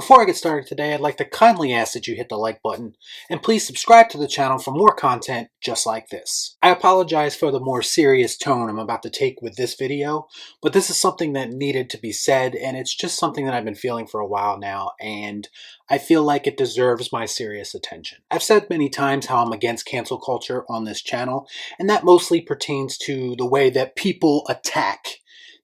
Before I get started today, I'd like to kindly ask that you hit the like button and please subscribe to the channel for more content just like this. I apologize for the more serious tone I'm about to take with this video, but this is something that needed to be said, and it's just something that I've been feeling for a while now, and I feel like it deserves my serious attention. I've said many times how I'm against cancel culture on this channel, and that mostly pertains to the way that people attack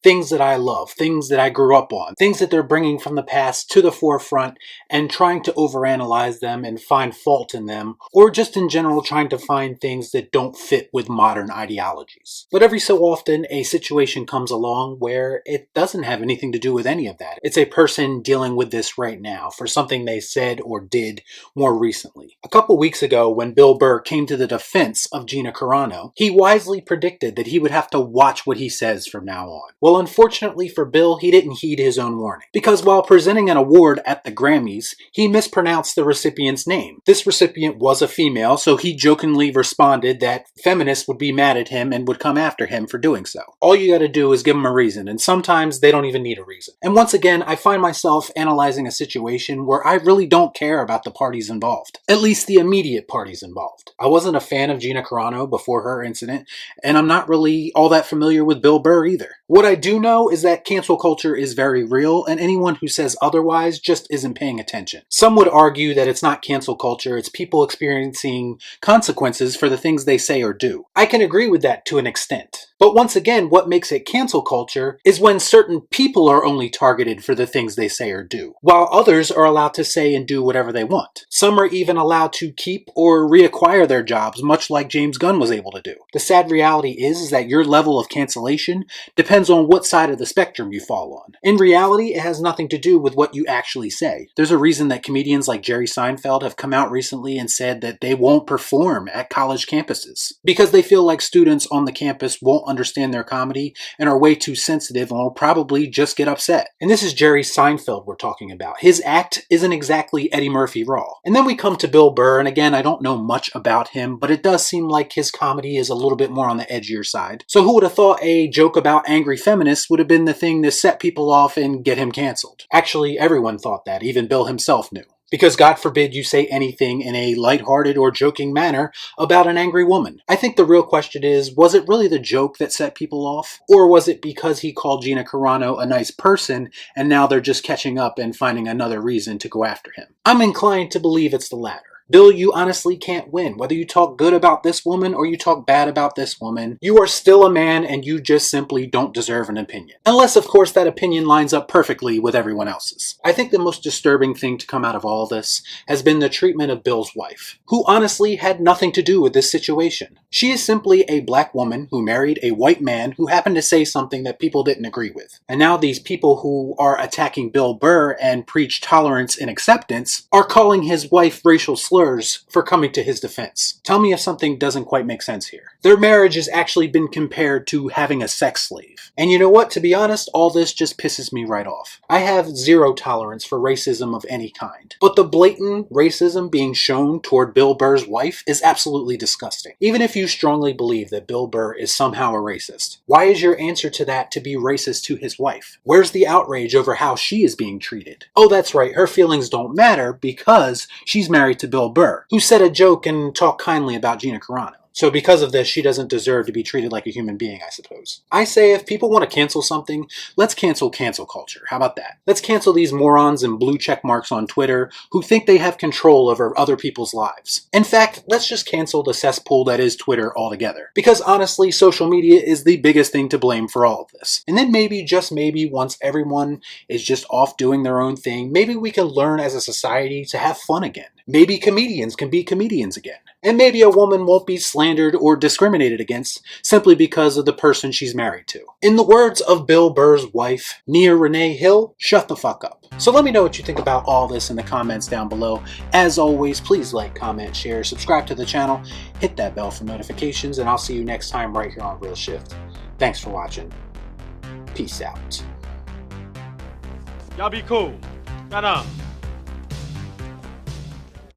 things that I love, things that I grew up on, things that they're bringing from the past to the forefront and trying to overanalyze them and find fault in them, or just in general trying to find things that don't fit with modern ideologies. But every so often a situation comes along where it doesn't have anything to do with any of that. It's a person dealing with this right now for something they said or did more recently. A couple weeks ago, when Bill Burr came to the defense of Gina Carano, he wisely predicted that he would have to watch what he says from now on. Well, unfortunately for Bill, he didn't heed his own warning, because while presenting an award at the Grammys, he mispronounced the recipient's name. This recipient was a female, so he jokingly responded that feminists would be mad at him and would come after him for doing so. All you gotta do is give them a reason, and sometimes they don't even need a reason. And once again, I find myself analyzing a situation where I really don't care about the parties involved, at least the immediate parties involved. I wasn't a fan of Gina Carano before her incident, and I'm not really all that familiar with Bill Burr either. What I do know is that cancel culture is very real, and anyone who says otherwise just isn't paying attention. Some would argue that it's not cancel culture, it's people experiencing consequences for the things they say or do. I can agree with that to an extent. But once again, what makes it cancel culture is when certain people are only targeted for the things they say or do, while others are allowed to say and do whatever they want. Some are even allowed to keep or reacquire their jobs, much like James Gunn was able to do. The sad reality is that your level of cancellation depends on what side of the spectrum you fall on. In reality, it has nothing to do with what you actually say. There's a reason that comedians like Jerry Seinfeld have come out recently and said that they won't perform at college campuses because they feel like students on the campus won't understand their comedy and are way too sensitive and will probably just get upset. And this is Jerry Seinfeld we're talking about. His act isn't exactly Eddie Murphy raw. And then we come to Bill Burr, and again, I don't know much about him, but it does seem like his comedy is a little bit more on the edgier side. So who would have thought a joke about angry feminists would have been the thing to set people off and get him canceled? Actually, everyone thought that, even Bill himself knew. Because God forbid you say anything in a lighthearted or joking manner about an angry woman. I think the real question is, was it really the joke that set people off? Or was it because he called Gina Carano a nice person and now they're just catching up and finding another reason to go after him? I'm inclined to believe it's the latter. Bill, you honestly can't win. Whether you talk good about this woman or you talk bad about this woman, you are still a man and you just simply don't deserve an opinion. Unless, of course, that opinion lines up perfectly with everyone else's. I think the most disturbing thing to come out of all this has been the treatment of Bill's wife, who honestly had nothing to do with this situation. She is simply a black woman who married a white man who happened to say something that people didn't agree with. And now these people who are attacking Bill Burr and preach tolerance and acceptance are calling his wife racial slurs for coming to his defense. Tell me if something doesn't quite make sense here. Their marriage has actually been compared to having a sex slave. And you know what? To be honest, all this just pisses me right off. I have zero tolerance for racism of any kind. But the blatant racism being shown toward Bill Burr's wife is absolutely disgusting. Even if you strongly believe that Bill Burr is somehow a racist, why is your answer to that to be racist to his wife? Where's the outrage over how she is being treated? Oh, that's right, her feelings don't matter because she's married to Bill Burr, who said a joke and talked kindly about Gina Carano. So because of this, she doesn't deserve to be treated like a human being, I suppose. I say if people want to cancel something, let's cancel culture. How about that? Let's cancel these morons and blue check marks on Twitter who think they have control over other people's lives. In fact, let's just cancel the cesspool that is Twitter altogether. Because honestly, social media is the biggest thing to blame for all of this. And then maybe, just maybe, once everyone is just off doing their own thing, maybe we can learn as a society to have fun again. Maybe comedians can be comedians again. And maybe a woman won't be slandered or discriminated against simply because of the person she's married to. In the words of Bill Burr's wife, Nia Renee Hill, shut the fuck up. So let me know what you think about all this in the comments down below. As always, please like, comment, share, subscribe to the channel, hit that bell for notifications, and I'll see you next time right here on Real Shift. Thanks for watching. Peace out. Y'all be cool. Nah.